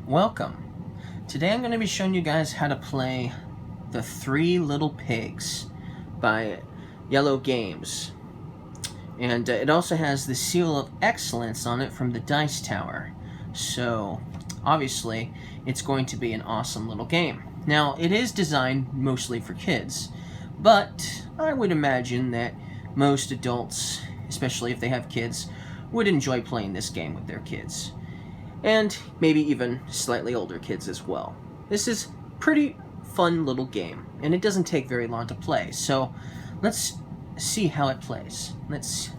Welcome. Today I'm going to be showing you guys how to play The Three Little Pigs by Yellow Games. And it also has the seal of excellence on it from the Dice Tower. So, obviously, it's going to be an awesome little game. Now, it is designed mostly for kids, but I would imagine that most adults, especially if they have kids, would enjoy playing this game with their kids. And maybe even slightly older kids as well. This is a pretty fun little game, and it doesn't take very long to play, so let's see how it plays. Let's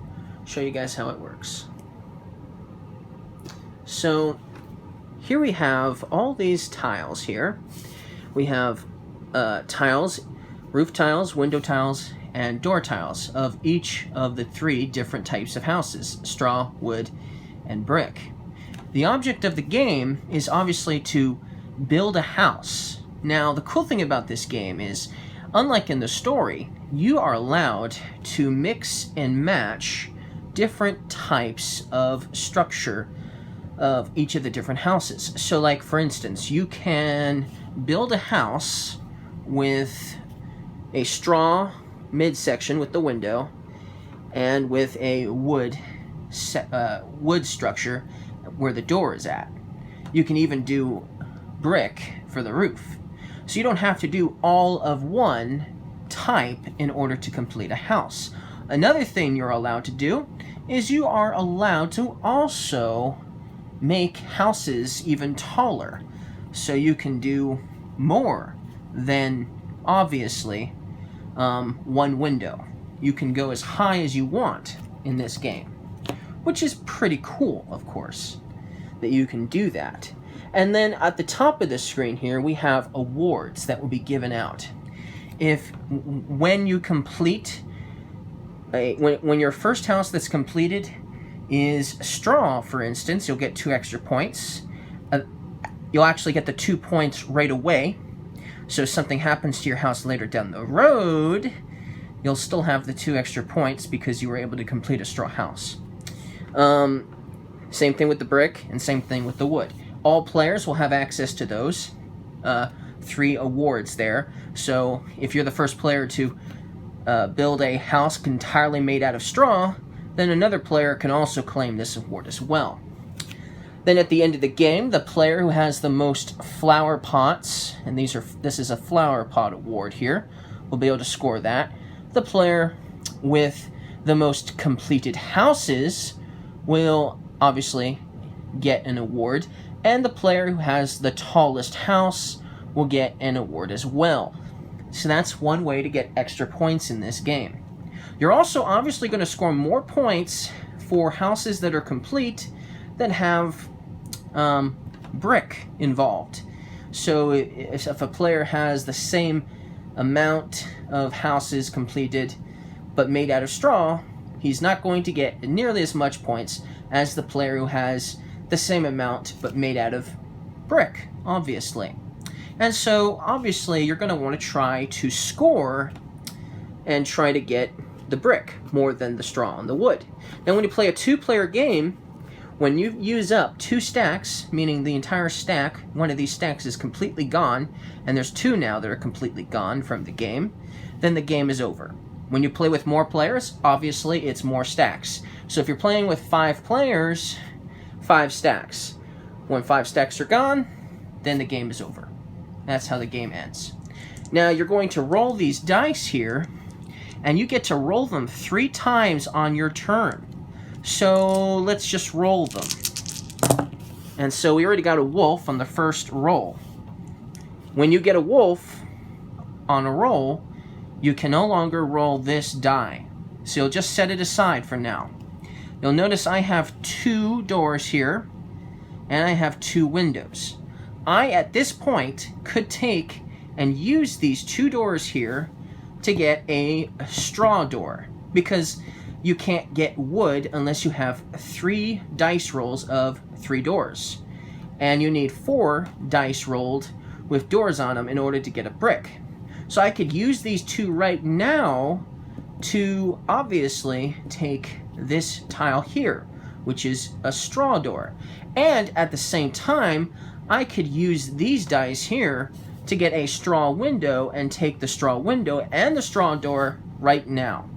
show you guys how it works. So here we have all these tiles here. We have tiles, roof tiles, window tiles, and door tiles of each of the three different types of houses: straw, wood, and brick. The object of the game is obviously to build a house. Now, the cool thing about this game is, unlike in the story, you are allowed to mix and match different types of structure of each of the different houses. So, like, for instance, you can build a house with a straw midsection with the window and with a wood structure where the door is at. You can even do brick for the roof. So you don't have to do all of one type in order to complete a house. Another thing you're allowed to do is you are allowed to also make houses even taller. So you can do more than, obviously, one window. You can go as high as you want in this game, which is pretty cool, of course, that you can do that. And then at the top of the screen here, we have awards that will be given out. When you complete, when your first house that's completed is straw, for instance, you'll get 2 extra points. You'll actually get the 2 points right away. So if something happens to your house later down the road, you'll still have the 2 extra points because you were able to complete a straw house. Same thing with the brick, and same thing with the wood. All players will have access to those 3 awards there. So if you're the first player to build a house entirely made out of straw, then another player can also claim this award as well. Then at the end of the game, the player who has the most flower pots, and this is a flower pot award here, will be able to score that. The player with the most completed houses will obviously get an award, and the player who has the tallest house will get an award as well. So that's one way to get extra points in this game. You're also obviously going to score more points for houses that are complete that have brick involved. So if a player has the same amount of houses completed but made out of straw, he's not going to get nearly as much points as the player who has the same amount but made out of brick, obviously. And so, obviously, you're going to want to try to score and try to get the brick more than the straw and the wood. Now, when you play a 2-player game, when you use up 2 stacks, meaning the entire stack, one of these stacks is completely gone, and there's 2 now that are completely gone from the game, then the game is over. When you play with more players, obviously it's more stacks. So if you're playing with 5 players, 5 stacks. When 5 stacks are gone, then the game is over. That's how the game ends. Now you're going to roll these dice here, and you get to roll them 3 times on your turn. So let's just roll them. And so we already got a wolf on the first roll. When you get a wolf on a roll, you can no longer roll this die. So you'll just set it aside for now. You'll notice I have 2 doors here, and I have 2 windows. I, at this point, could take and use these 2 doors here to get a straw door, because you can't get wood unless you have 3 dice rolls of 3 doors. And you need 4 dice rolled with doors on them in order to get a brick. So I could use these 2 right now to obviously take this tile here, which is a straw door. And at the same time, I could use these dice here to get a straw window and take the straw window and the straw door right now.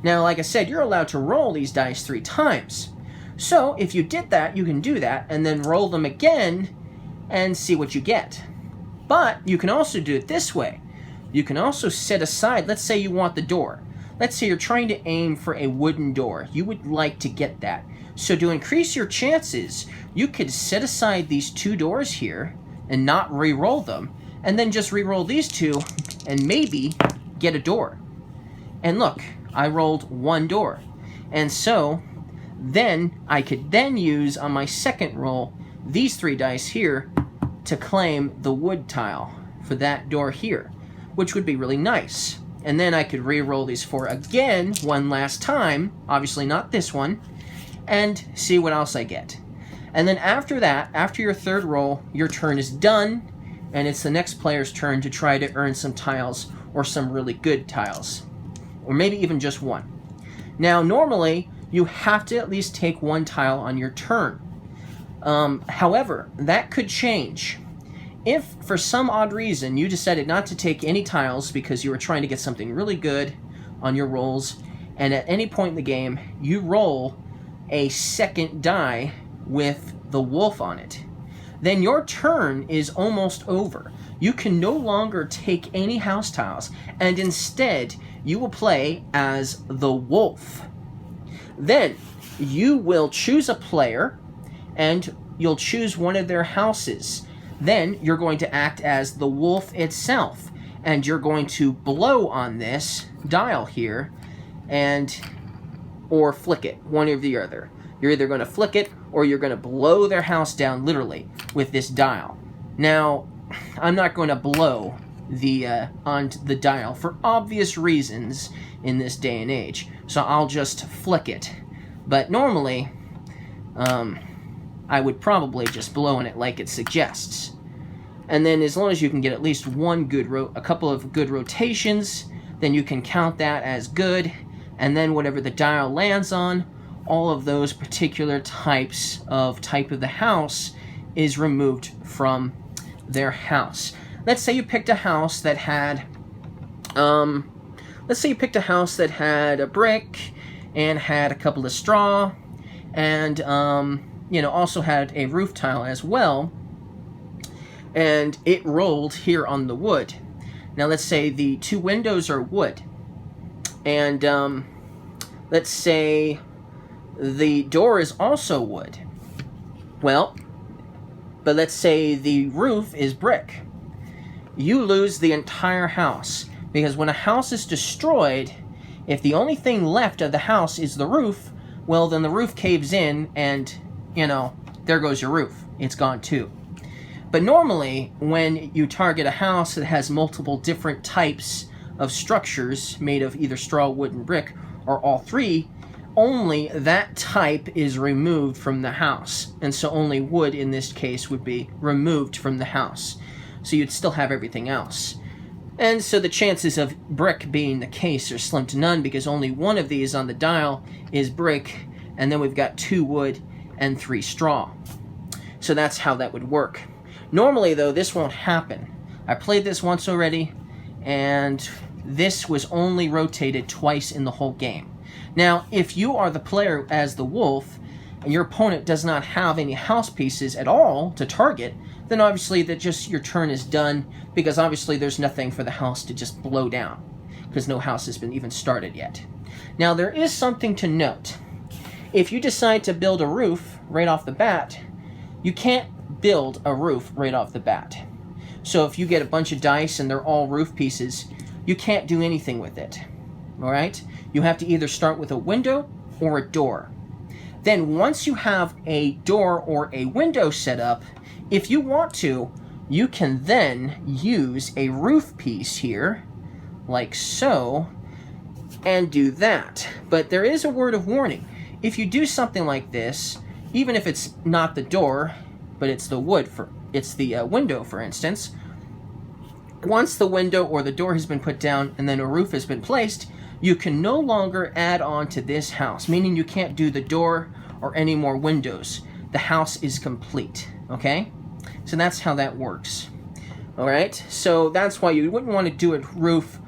Now, like I said, you're allowed to roll these dice 3 times. So if you did that, you can do that and then roll them again and see what you get. But you can also do it this way. You can also set aside, let's say you want the door. Let's say you're trying to aim for a wooden door. You would like to get that. So to increase your chances, you could set aside these 2 doors here and not re-roll them, and then just re-roll these 2 and maybe get a door. And look, I rolled 1 door. And so then I could then use on my second roll these 3 dice here to claim the wood tile for that door here, which would be really nice. And then I could re-roll these 4 again one last time, obviously not this one, and see what else I get. And then after that, after your 3rd roll, your turn is done, and it's the next player's turn to try to earn some tiles or some really good tiles, or maybe even just 1. Now, normally, you have to at least take 1 tile on your turn. However, that could change. If, for some odd reason, you decided not to take any tiles because you were trying to get something really good on your rolls, and at any point in the game, you roll a second die with the wolf on it, then your turn is almost over. You can no longer take any house tiles, and instead, you will play as the wolf. Then, you will choose a player, and you'll choose one of their houses. Then, you're going to act as the wolf itself, and you're going to blow on this dial here, or flick it, one or the other. You're either going to flick it, or you're going to blow their house down, literally, with this dial. Now, I'm not going to blow on the dial for obvious reasons in this day and age, so I'll just flick it. But normally, I would probably just blow on it like it suggests. And then as long as you can get at least a couple of good rotations, then you can count that as good, and then whatever the dial lands on, all of those particular type of the house is removed from their house. Let's say you picked a house that had, a brick and had a couple of straw, and also had a roof tile as well, and it rolled here on the wood. Now let's say the 2 windows are wood, and let's say the door is also wood. Well, but let's say the roof is brick. You lose the entire house, because when a house is destroyed, if the only thing left of the house is the roof, well, then the roof caves in and, there goes your roof. It's gone too. But normally, when you target a house that has multiple different types of structures made of either straw, wood, and brick, or all 3, only that type is removed from the house. And so only wood, in this case, would be removed from the house. So you'd still have everything else. And so the chances of brick being the case are slim to none, because only one of these on the dial is brick, and then we've got 2 wood and 3 straw. So that's how that would work. Normally, though, this won't happen. I played this once already, and this was only rotated twice in the whole game. Now, if you are the player as the wolf, and your opponent does not have any house pieces at all to target, then obviously your turn is done, because obviously there's nothing for the house to just blow down, because no house has been even started yet. Now, there is something to note. If you decide to build a roof right off the bat, you can't build a roof right off the bat. So if you get a bunch of dice and they're all roof pieces, you can't do anything with it. Alright? You have to either start with a window or a door. Then once you have a door or a window set up, if you want to, you can then use a roof piece here, like so, and do that. But there is a word of warning. If you do something like this, even if it's not the door, but it's the window, for instance, once the window or the door has been put down and then a roof has been placed, you can no longer add on to this house, meaning you can't do the door or any more windows. The house is complete, okay? So that's how that works. Alright, so that's why you wouldn't want to do a roof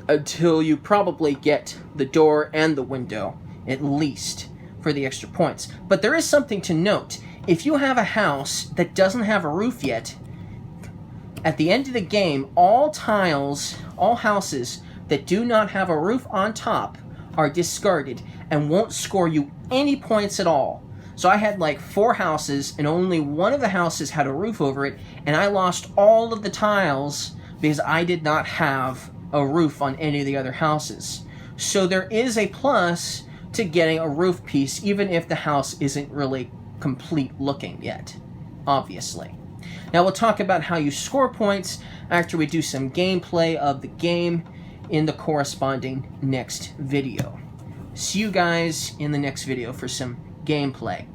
until you probably get the door and the window, at least, for the extra points. But there is something to note. If you have a house that doesn't have a roof yet, at the end of the game, all houses that do not have a roof on top are discarded and won't score you any points at all. So I had like 4 houses, and only one of the houses had a roof over it, and I lost all of the tiles because I did not have a roof on any of the other houses. So there is a plus to getting a roof piece, even if the house isn't really complete looking yet, obviously. Now we'll talk about how you score points after we do some gameplay of the game in the corresponding next video. See you guys in the next video for some gameplay.